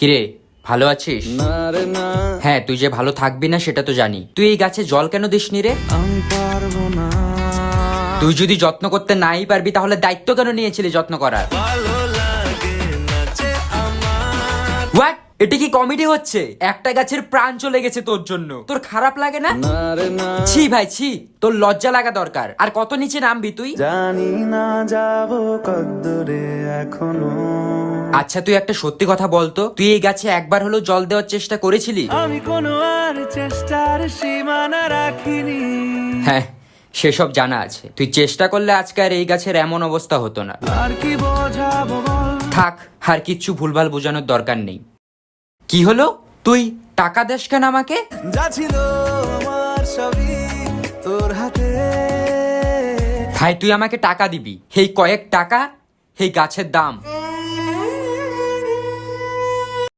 কিরে, ভালো আছিস? হ্যাঁ, তুই যে ভালো থাকবি না সেটা তো জানি। তুই এই গাছে জল কেন দিসনি রে? আমি পারবো না। তুই যদি যত্ন করতে নাই পারবি তাহলে দায়িত্ব কেন নিয়েছিলি যত্ন করার? ভালো লাগে না যে আমার। হোয়াট? এটা কি কমেডি হচ্ছে? একটা গাছের প্রাণ চলে গেছে তোর জন্য, তোর খারাপ লাগে না? না রে না, ছি ভাই ছি, তোর লজ্জা লাগা দরকার। আর কত নিচে নামবি তুই? জানি না যাবো কদ্দূরে এখনো। আচ্ছা তুই একটা সত্যি কথা বলতো, তুই এই গাছে একবার হলেও জল দেওয়ার চেষ্টা করেছিলি? আমি কোনো আর চেষ্টার সীমানা রাখিনি। হ্যাঁ, সেসব জানা আছে। তুই চেষ্টা করলে আজকে আর এই গাছের এমন অবস্থা হতো না। আর কি বোঝাবো বল। থাক, আর কিচ্ছু ভুলভাল বোঝানোর দরকার নেই। কি হলো? তুই টাকা দেস কেন আমাকে? যা ছিল আমার সবই তোর হাতে। ভাই তুই আমাকে টাকা দিবি, এই কয়েক টাকা এই গাছের দাম।